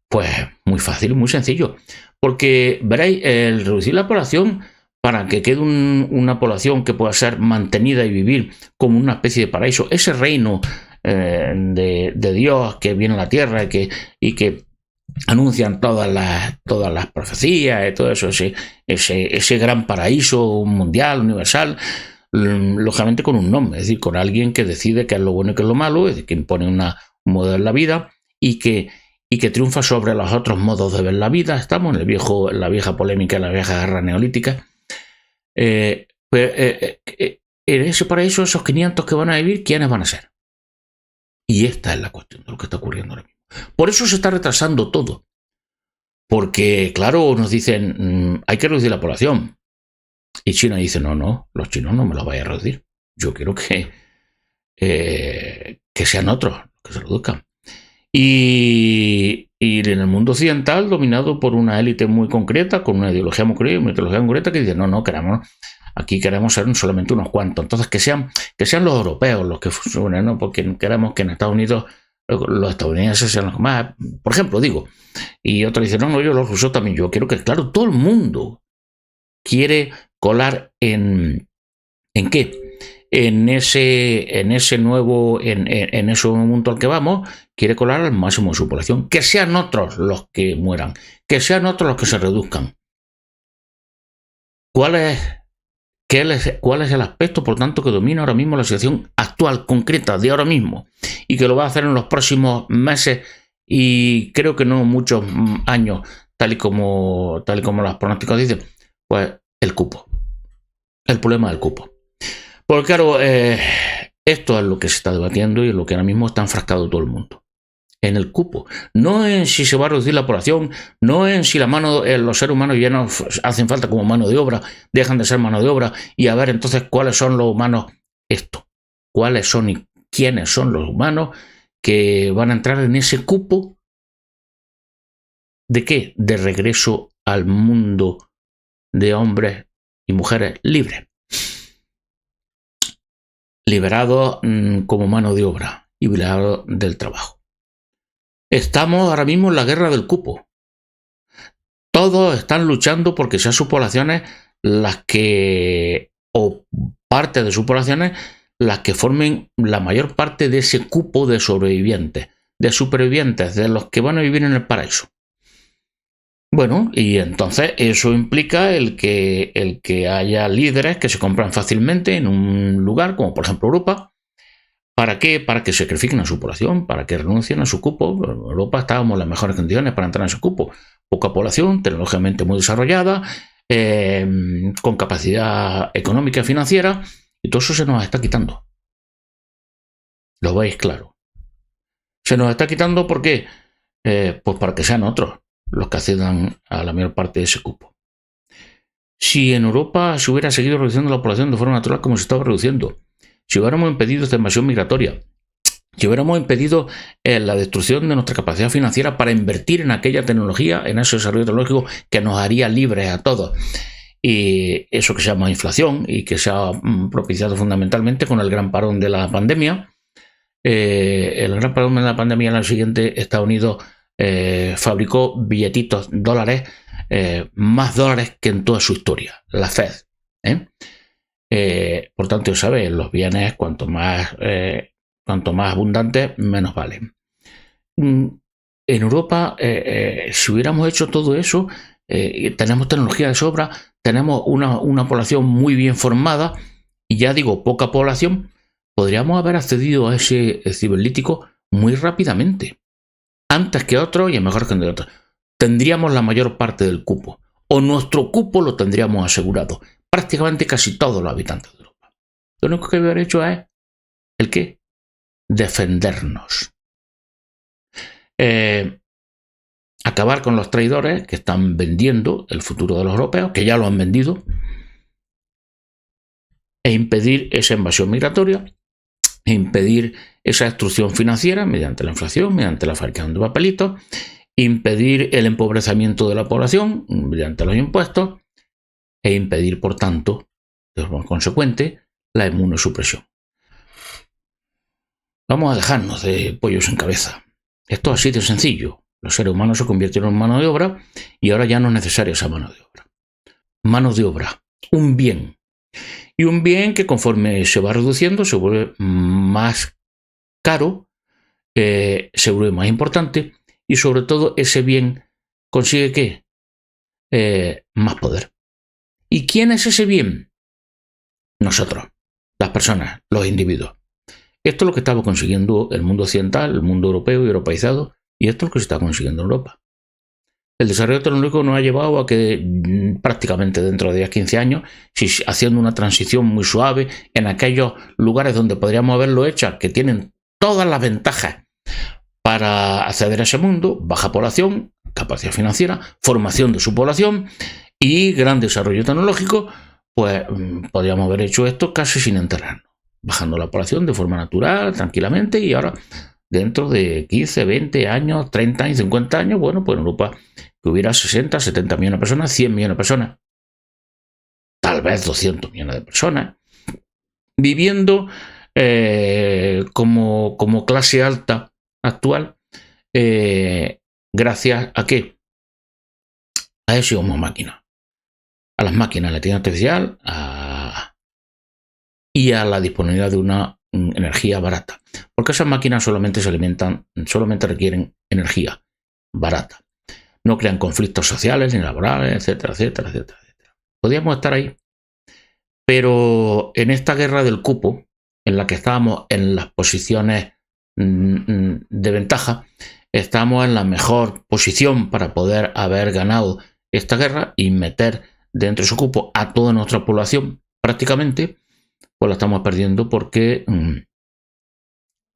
Pues muy fácil, muy sencillo. Porque veréis, el reducir la población para que quede una población que pueda ser mantenida y vivir como una especie de paraíso, ese reino de Dios que viene a la tierra y que anuncian todas las profecías y todo eso, ese gran paraíso mundial, universal, lógicamente con un nombre, es decir, con alguien que decide qué es lo bueno y qué es lo malo, es decir, que impone un modelo en la vida y que triunfa sobre los otros modos de ver la vida. Estamos en la vieja polémica, en la vieja guerra neolítica. En ese paraíso, esos 500 que van a vivir, ¿quiénes van a ser? Y esta es la cuestión de lo que está ocurriendo ahora mismo. Por eso se está retrasando todo. Porque, claro, nos dicen, hay que reducir la población. Y China dice, no, los chinos no me los vayan a reducir. Yo quiero que sean otros los que se reduzcan. Y en el mundo occidental, dominado por una élite muy concreta, con una ideología muy concreta, que dice, no, aquí queremos ser solamente unos cuantos. Entonces, que sean los europeos los que funcionen, ¿no? Porque queremos que en Estados Unidos los estadounidenses sean los más, por ejemplo, digo. Y otros dicen, no, yo los rusos también. Yo quiero que, claro, todo el mundo quiere colar ¿en qué? En ese nuevo mundo al que vamos, quiere colar al máximo de su población. Que sean otros los que mueran, que sean otros los que se reduzcan. cuál es el aspecto, por tanto, que domina ahora mismo la situación actual, concreta, de ahora mismo, y que lo va a hacer en los próximos meses y creo que no muchos años, tal y como los pronósticos dicen. Pues el cupo, el problema del cupo. Porque claro, esto es lo que se está debatiendo y es lo que ahora mismo está enfrascado todo el mundo. En el cupo. No en si se va a reducir la población, no en si los seres humanos ya no hacen falta como mano de obra, dejan de ser mano de obra, y a ver entonces cuáles son los humanos, cuáles son y quiénes son los humanos que van a entrar en ese cupo. ¿De qué? De regreso al mundo de hombres y mujeres libres. Liberados como mano de obra y liberados del trabajo. Estamos ahora mismo en la guerra del cupo. Todos están luchando porque sean sus poblaciones las que, o parte de sus poblaciones, las que formen la mayor parte de ese cupo de sobrevivientes, de supervivientes, de los que van a vivir en el paraíso. Bueno, y entonces eso implica el que haya líderes que se compran fácilmente en un lugar, como por ejemplo Europa. ¿Para qué? Para que sacrifiquen a su población, para que renuncien a su cupo. En Europa estábamos en las mejores condiciones para entrar en su cupo. Poca población, tecnológicamente muy desarrollada, con capacidad económica y financiera, y todo eso se nos está quitando. Lo veis claro. Se nos está quitando ¿por qué? Pues para que sean otros los que accedan a la mayor parte de ese cupo. Si en Europa se hubiera seguido reduciendo la población de forma natural como se estaba reduciendo, si hubiéramos impedido esta invasión migratoria, si hubiéramos impedido la destrucción de nuestra capacidad financiera para invertir en aquella tecnología, en ese desarrollo tecnológico que nos haría libres a todos, y eso que se llama inflación y que se ha propiciado fundamentalmente con el gran parón de la pandemia. El gran parón de la pandemia, en el siguiente, Estados Unidos fabricó billetitos, dólares, más dólares que en toda su historia, la Fed. Por tanto, ¿sabes? Los bienes, cuanto más abundantes, menos valen. En Europa, si hubiéramos hecho todo eso, tenemos tecnología de sobra, tenemos una población muy bien formada, y ya digo, poca población, podríamos haber accedido a ese ciberlítico muy rápidamente, antes que otros y en mejor que otros. Tendríamos la mayor parte del cupo, o nuestro cupo lo tendríamos asegurado, prácticamente casi todos los habitantes de Europa. Lo único que haber hecho es, ¿el qué? Defendernos. Acabar con los traidores que están vendiendo el futuro de los europeos, que ya lo han vendido, e impedir esa invasión migratoria, e impedir esa destrucción financiera mediante la inflación, mediante la fabricación de papelitos, impedir el empobrecimiento de la población mediante los impuestos, e impedir, por tanto, de forma consecuente, la inmunosupresión. Vamos a dejarnos de pollos en cabeza. Esto es así de sencillo. Los seres humanos se convirtieron en mano de obra y ahora ya no es necesaria esa mano de obra. Mano de obra, un bien. Y un bien que conforme se va reduciendo se vuelve más caro, se vuelve más importante y sobre todo ese bien consigue ¿qué? Más poder. ¿Y quién es ese bien? Nosotros, las personas, los individuos. Esto es lo que estaba consiguiendo el mundo occidental, el mundo europeo y europeizado, y esto es lo que se está consiguiendo en Europa. El desarrollo tecnológico nos ha llevado a que prácticamente dentro de 10-15 años, si haciendo una transición muy suave en aquellos lugares donde podríamos haberlo hecho, que tienen todas las ventajas para acceder a ese mundo, baja población, capacidad financiera, formación de su población y gran desarrollo tecnológico, pues podríamos haber hecho esto casi sin enterarnos, bajando la población de forma natural, tranquilamente, y ahora dentro de 15, 20 años, 30 años, 50 años, bueno, pues en Europa que hubiera 60, 70 millones de personas, 100 millones de personas, tal vez 200 millones de personas, viviendo como clase alta actual, gracias a ¿qué? A ese homo máquina, a las máquinas, a la inteligencia artificial y a la disponibilidad de una energía barata, porque esas máquinas solamente requieren energía barata, no crean conflictos sociales ni laborales, etcétera, etcétera, etcétera, etcétera. Podríamos estar ahí, Pero en esta guerra del cupo, en la que estábamos en las posiciones de ventaja, estamos en la mejor posición para poder haber ganado esta guerra y meter dentro de su cupo a toda nuestra población prácticamente, pues la estamos perdiendo porque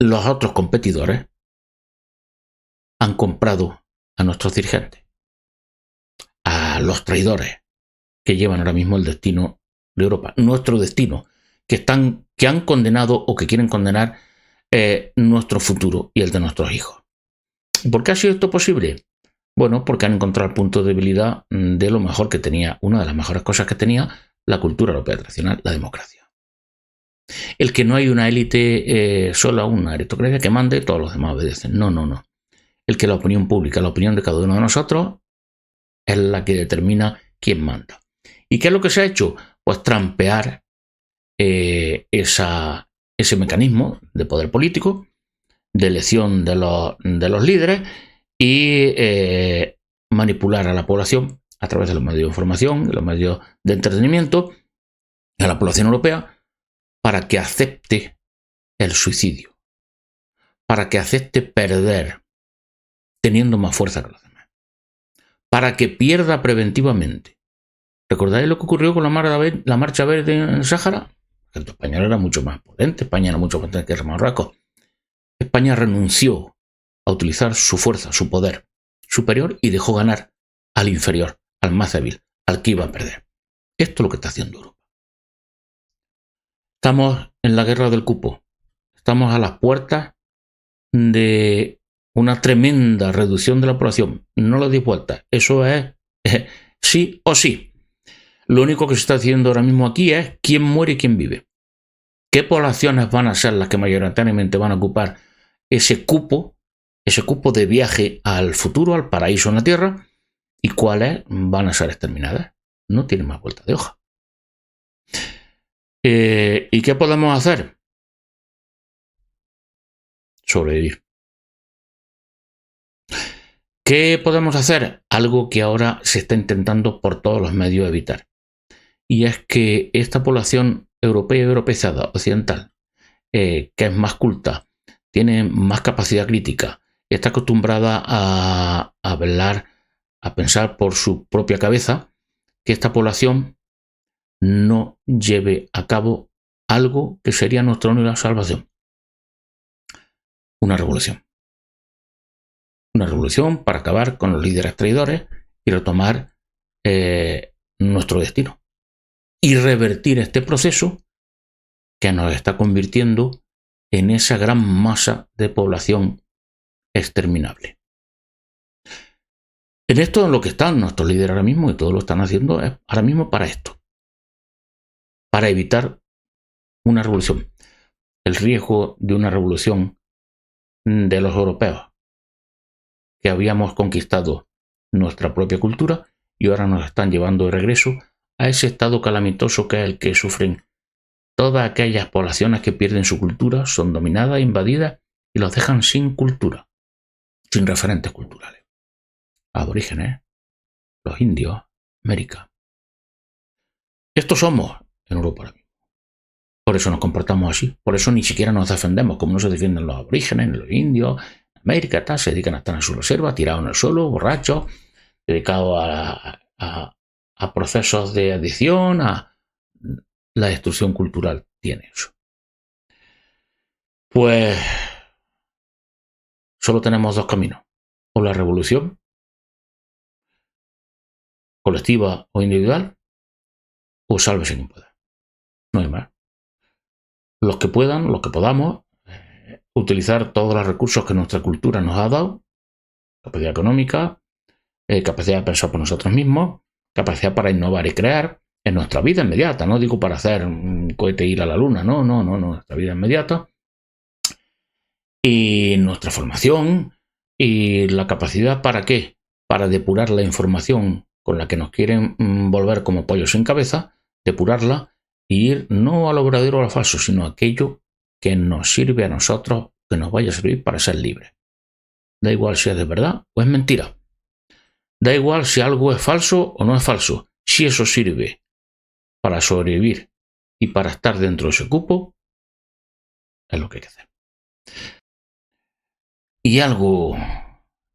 los otros competidores han comprado a nuestros dirigentes, a los traidores que llevan ahora mismo el destino de Europa, nuestro destino, que han condenado o que quieren condenar nuestro futuro y el de nuestros hijos. ¿Por qué ha sido esto posible? Bueno, porque han encontrado el punto de debilidad de lo mejor que tenía, una de las mejores cosas que tenía la cultura europea tradicional, la democracia. El que no hay una élite sola, una aristocracia que mande, todos los demás obedecen. No, no, no. El que la opinión pública, la opinión de cada uno de nosotros, es la que determina quién manda. ¿Y qué es lo que se ha hecho? Pues trampear ese mecanismo de poder político, de elección de los líderes y manipular a la población a través de los medios de información, de los medios de entretenimiento, a la población europea, para que acepte el suicidio, para que acepte perder teniendo más fuerza que los demás, para que pierda preventivamente. ¿Recordáis lo que ocurrió con la Marcha Verde en el Sáhara? El español era mucho más potente, España era mucho más potente que Marruecos. España renunció a utilizar su fuerza, su poder superior y dejó ganar al inferior, al más débil, al que iba a perder. Esto es lo que está haciendo Europa. Estamos en la guerra del cupo. Estamos a las puertas de una tremenda reducción de la población. No lo di vuelta. Eso es sí o sí. Lo único que se está haciendo ahora mismo aquí es quién muere y quién vive. ¿Qué poblaciones van a ser las que mayoritariamente van a ocupar ese cupo de viaje al futuro, al paraíso en la Tierra? ¿Y cuáles van a ser exterminadas? No tiene más vuelta de hoja. ¿Y qué podemos hacer? Sobrevivir. ¿Qué podemos hacer? Algo que ahora se está intentando por todos los medios evitar. Y es que esta población europea y europeizada, occidental, que es más culta, tiene más capacidad crítica, está acostumbrada a hablar, a pensar por su propia cabeza, que esta población no lleve a cabo algo que sería nuestra única salvación. Una revolución. Una revolución para acabar con los líderes traidores y retomar nuestro destino. Y revertir este proceso que nos está convirtiendo en esa gran masa de población exterminable. En esto es lo que están nuestros líderes ahora mismo, y todos lo están haciendo ahora mismo para esto. Para evitar una revolución. El riesgo de una revolución de los europeos, que habíamos conquistado nuestra propia cultura y ahora nos están llevando de regreso a ese estado calamitoso que es el que sufren todas aquellas poblaciones que pierden su cultura, son dominadas, invadidas y los dejan sin cultura, sin referentes culturales. Aborígenes, los indios, América. Estos somos en Europa ahora mismo. Por eso nos comportamos así, por eso ni siquiera nos defendemos, como no se defienden los aborígenes, los indios, América, tal, se dedican a estar en su reserva, tirados en el suelo, borrachos, dedicados a procesos de adicción, a la destrucción cultural. Tiene eso. Pues solo tenemos dos caminos. O la revolución, colectiva o individual, o sálvese quien pueda. No hay más. Los que puedan, los que podamos, utilizar todos los recursos que nuestra cultura nos ha dado, capacidad económica, capacidad de pensar por nosotros mismos, capacidad para innovar y crear en nuestra vida inmediata. No digo para hacer un cohete e ir a la luna, no, nuestra vida inmediata. Y nuestra formación y la capacidad ¿para qué? Para depurar la información con la que nos quieren volver como pollos sin cabeza, depurarla y ir no a lo verdadero o a lo falso, sino a aquello que nos sirve a nosotros, que nos vaya a servir para ser libres. Da igual si es de verdad o es mentira. Da igual si algo es falso o no es falso. Si eso sirve para sobrevivir y para estar dentro de ese cupo es lo que hay que hacer. Y algo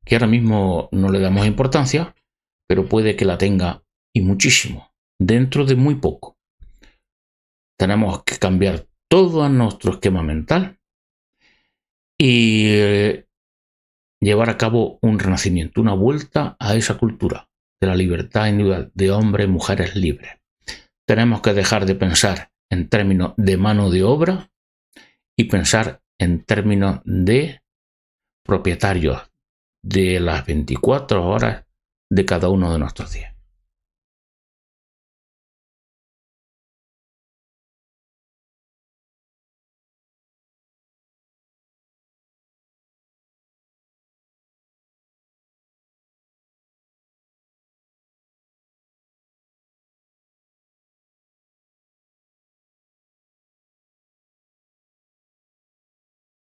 que ahora mismo no le damos importancia, pero puede que la tenga y muchísimo, dentro de muy poco. Tenemos que cambiar todo nuestro esquema mental y llevar a cabo un renacimiento, una vuelta a esa cultura de la libertad individual, de hombres y mujeres libres. Tenemos que dejar de pensar en términos de mano de obra y pensar en términos de propietarios de las 24 horas de cada uno de nuestros días.